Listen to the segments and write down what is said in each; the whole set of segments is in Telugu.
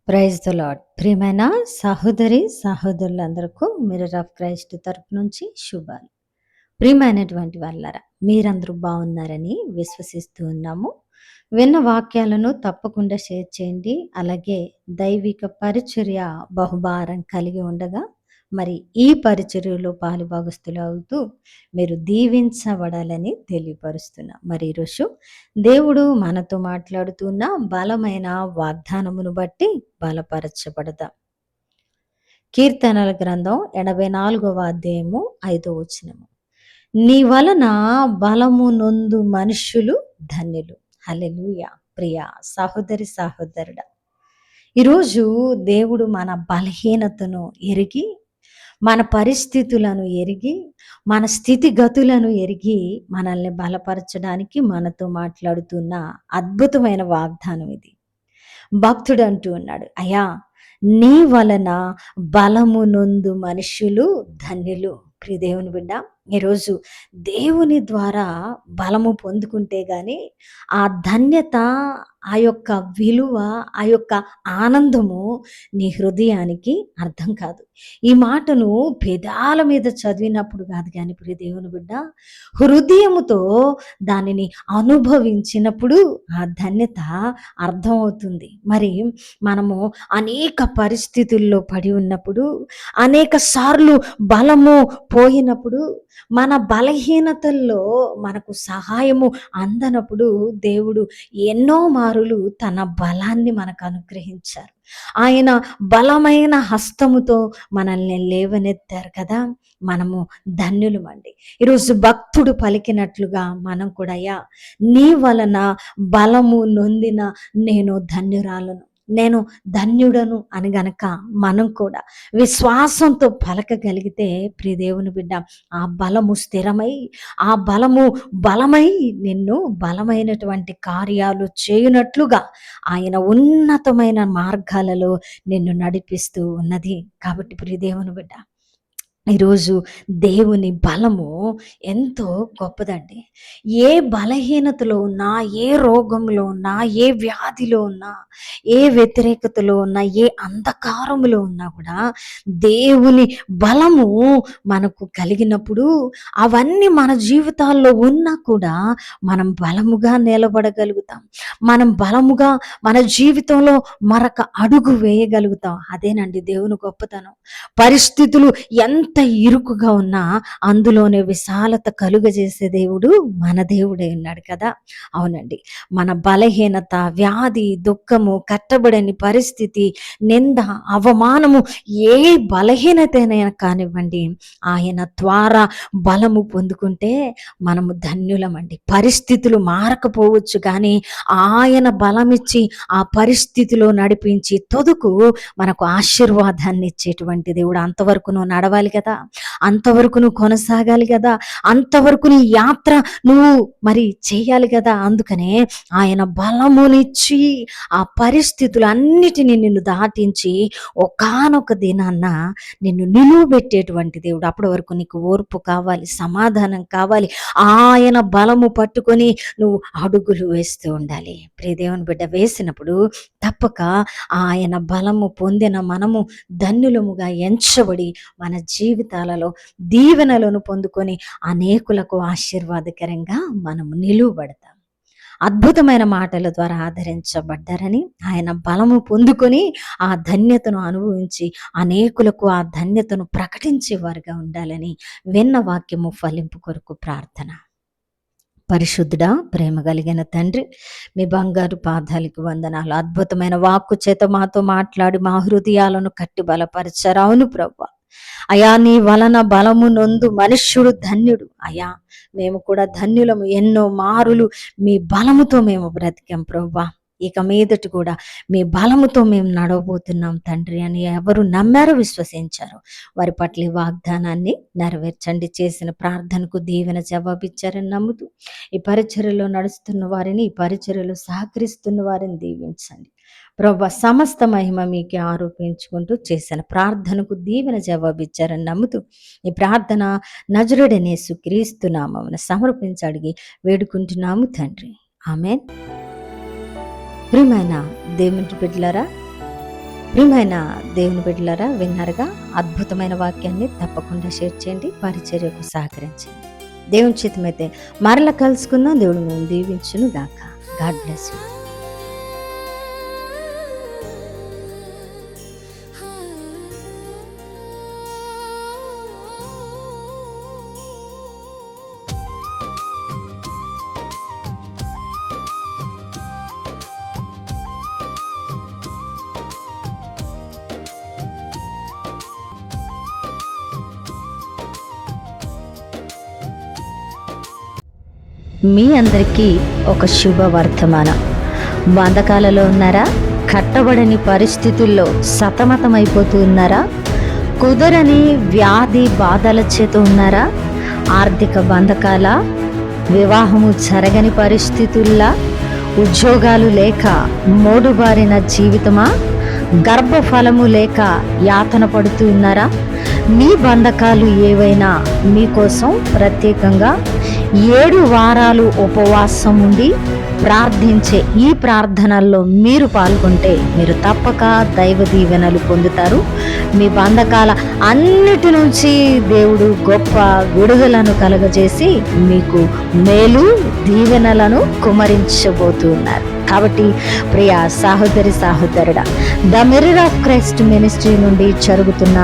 Praise the lord. ప్రియమైన సహోదరి సహోదరులందరకు మిర్రర్ ఆఫ్ క్రైస్ట్ తరపు నుంచి శుభాలు. ప్రియమైనటువంటి వాళ్ళారా, మీరందరూ బాగున్నారని విశ్వసిస్తూ ఉన్నాము. విన్న వాక్యాలను తప్పకుండా షేర్ చేయండి. అలాగే దైవిక పరిచర్య బహుభారం కలిగి ఉండగా మరి ఈ పరిచర్యలో పాలుభాగస్తులు అవుతూ మీరు దీవించబడాలని తెలియపరుస్తున్నా. మరి ఈరోజు దేవుడు మనతో మాట్లాడుతున్న బలమైన వాగ్దానమును బట్టి బలపరచబడదాం. కీర్తనల గ్రంథం 84వ అధ్యాయము 5వ వచనము. నీ వలన బలము నొందు మనుష్యులు ధన్యులు. హల్లెలూయా. ప్రియ సహోదరి సహోదరుడా, ఈరోజు దేవుడు మన బలహీనతను ఎరిగి, మన పరిస్థితులను ఎరిగి, మన స్థితిగతులను ఎరిగి మనల్ని బలపరచడానికి మనతో మాట్లాడుతున్న అద్భుతమైన వాగ్దానం ఇది. భక్తుడు అంటూ ఉన్నాడు, అయ్యా నీ వలన బలము నొందు మనుష్యులు ధన్యులు. ప్రియ దేవుని బిడ్డ, ఈరోజు దేవుని ద్వారా బలము పొందుకుంటే గాని ఆ ధన్యత, ఆ యొక్క విలువ, ఆ యొక్క ఆనందము నీ హృదయానికి అర్థం కాదు. ఈ మాటను పెదాల మీద చదివినప్పుడు కాదు కానీ ప్రియ దేవుని బిడ్డ, హృదయముతో దానిని అనుభవించినప్పుడు ఆ ధన్యత అర్థమవుతుంది. మరి మనము అనేక పరిస్థితుల్లో పడి ఉన్నప్పుడు, అనేక సార్లు బలము పోయినప్పుడు, మన బలహీనతల్లో మనకు సహాయము అందనప్పుడు దేవుడు ఎన్నో మారులు తన బలాన్ని మనకు అనుగ్రహించారు. ఆయన బలమైన హస్తముతో మనల్ని లేవనెత్తారు కదా. మనము ధన్యులమండి. ఈరోజు భక్తుడు పలికినట్లుగా మనం కూడా, అయ్యా నీ వలన బలము నొందిన నేను ధన్యురాలను, నేను ధన్యుడను అని గనక మనం కూడా విశ్వాసంతో పలకగలిగితే ప్రియ దేవుని బిడ్డ, ఆ బలము స్థిరమై, ఆ బలము బలమై నిన్ను బలమైనటువంటి కార్యాలు చేయునట్లుగా ఆయన ఉన్నతమైన మార్గాలలో నిన్ను నడిపిస్తూ ఉన్నది. కాబట్టి ప్రియ దేవుని బిడ్డ, ఈరోజు దేవుని బలము ఎంతో గొప్పదండి. ఏ బలహీనతలో ఉన్నా, ఏ రోగంలో ఉన్నా, ఏ వ్యాధిలో ఉన్నా, ఏ వ్యతిరేకతలో ఉన్నా, ఏ అంధకారములో ఉన్నా కూడా దేవుని బలము మనకు కలిగినప్పుడు అవన్నీ మన జీవితాల్లో ఉన్నా కూడా మనం బలముగా నిలబడగలుగుతాం. మనం బలముగా మన జీవితంలో మరొక అడుగు వేయగలుగుతాం. అదేనండి దేవుని గొప్పతనం. పరిస్థితులు ఎంత ఇరుకుగా ఉన్నా అందులోనే విశాలత కలుగజేసే దేవుడు మన దేవుడే ఉన్నాడు కదా. అవునండి, మన బలహీనత, వ్యాధి, దుఃఖము, కట్టబడని పరిస్థితి, నింద, అవమానము, ఏ బలహీనతైనా కానివ్వండి, ఆయన ద్వారా బలము పొందుకుంటే మనము ధన్యులమండి. పరిస్థితులు మారకపోవచ్చు కానీ ఆయన బలమిచ్చి ఆ పరిస్థితిలో నడిపించి తొదుకు మనకు ఆశీర్వాదాన్ని ఇచ్చేటువంటి దేవుడు. అంతవరకు నువ్వు నడవాలి కదా, అంతవరకు నువ్వు కొనసాగాలి కదా, అంతవరకు నీ యాత్ర నువ్వు మరి చేయాలి కదా. అందుకనే ఆయన బలమునిచ్చి ఆ పరిస్థితులన్నిటినీ నిన్ను దాటించి ఒకానొక దినాన్న నిన్ను నిలువబెట్టేటువంటి దేవుడు. అప్పటి వరకు నీకు ఓర్పు కావాలి, సమాధానం కావాలి. ఆయన బలము పట్టుకొని నువ్వు అడుగులు వేస్తూ ఉండాలి. ప్రియ దేవుని బిడ్డ, వేసినప్పుడు తప్పక ఆయన బలము పొందిన మనము ధన్యులముగా ఎంచబడి మన జీవితాలలో దీవెనలను పొందుకొని అనేకులకు ఆశీర్వాదకరంగా మనము నిలువబడతాం. అద్భుతమైన మాటల ద్వారా ఆదరించబడ్డారని, ఆయన బలము పొందుకొని ఆ ధన్యతను అనుభవించి అనేకులకు ఆ ధన్యతను ప్రకటించేవారుగా ఉండాలని విన్న వాక్యము ఫలింపు కొరకు ప్రార్థన. పరిశుద్ధుడా, ప్రేమ కలిగిన తండ్రి, మీ బంగారు పాదాలకు వందనాలు. అద్భుతమైన వాక్కు చేత మాతో మాట్లాడి మా హృదయాలను కట్టి బలపరిచారు. అవును ప్రభువా, అయా నీ వలన బలము నొందు మనుష్యుడు ధన్యుడు. అయా మేము కూడా ధన్యులము. ఎన్నో మారులు మీ బలముతో మేము బ్రతికాం ప్రభువా. ఇక మీదటి కూడా మీ బలముతో మేము నడవబోతున్నాం తండ్రి అని ఎవరు నమ్మారో, విశ్వసించారు, వారి పట్ల ఈ వాగ్దానాన్ని నెరవేర్చండి. చేసిన ప్రార్థనకు దీవెన జవాబిచ్చారని నమ్ముతూ ఈ పరిచర్యలో నడుస్తున్న వారిని, ఈ పరిచర్యలో సహకరిస్తున్న వారిని దీవించండి ప్రభువా. సమస్త మహిమ మీకే ఆరోపించుకుంటూ చేసిన ప్రార్థనకు దీవెన జవాబిచ్చారని నమ్ముతూ ఈ ప్రార్థన నజరుడైన యేసుక్రీస్తు నామమున సమర్పించి అడిగి వేడుకుంటున్నాము తండ్రి, ఆమేన్. ప్రియమైన దేవుని బిడ్డలారా, ప్రియమైన దేవుని బిడ్డలారా, విన్నారుగా? అద్భుతమైన వాక్యాన్ని తప్పకుండా షేర్ చేయండి, పరిచర్యకు సహకరించండి. దేవుని చిత్తమైతే మరల కలుసుకుందాం. దేవుడు మేము దీవించును గాక. God bless you. మీ అందరికీ ఒక శుభవర్తమానం. బంధకాలలో ఉన్నారా? కట్టబడని పరిస్థితుల్లో సతమతమైపోతూ ఉన్నారా? కుదరని వ్యాధి బాధల చేత ఉన్నారా? ఆర్థిక బంధకాల, వివాహము జరగని పరిస్థితుల్లా, ఉద్యోగాలు లేక మోడుబారిన జీవితమా, గర్భఫలము లేక యాతన పడుతూ ఉన్నారా? మీ బంధకాలు ఏవైనా మీకోసం ప్రత్యేకంగా 7 వారాలు ఉపవాసం ఉండి ప్రార్థించే ఈ ప్రార్థనల్లో మీరు పాల్గొంటే మీరు తప్పక దైవ దీవెనలు పొందుతారు. మీ బంధకాల అన్నిటి నుంచి దేవుడు గొప్ప విడుదలను కలుగజేసి మీకు మేలు దీవెనలను కుమరించబోతున్నారు. కాబట్టి ప్రియ సహోదరి సహోదరుడా, the mirror of Christ ministry నుండి జరుగుతున్న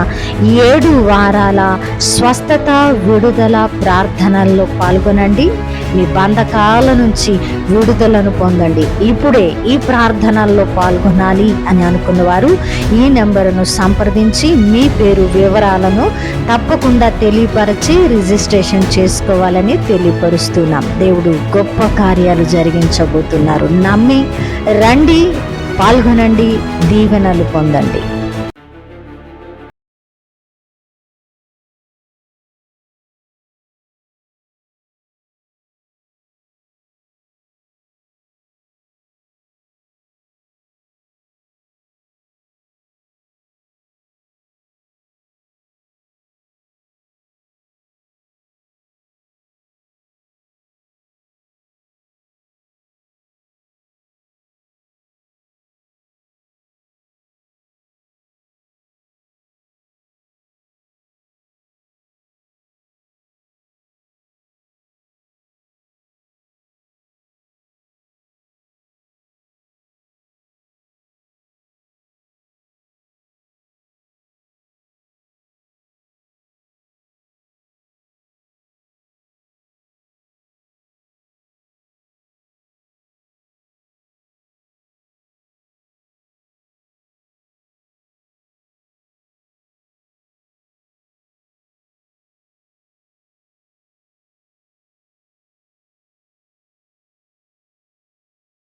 7 వారాల స్వస్థత విడుదల ప్రార్థనల్లో పాల్గొనండి. మీ బంధకాల నుంచి విడుదలను పొందండి. ఇప్పుడే ఈ ప్రార్థనల్లో పాల్గొనాలి అని అనుకున్న వారు ఈ నెంబరును సంప్రదించి మీ పేరు వివరాలను తప్పకుండా తెలియపరిచి రిజిస్ట్రేషన్ చేసుకోవాలని తెలియపరుస్తున్నాం. దేవుడు గొప్ప కార్యాలు జరిగించబోతున్నారు. నమ్మి రండి, పాల్గొనండి, దీవెనలు పొందండి.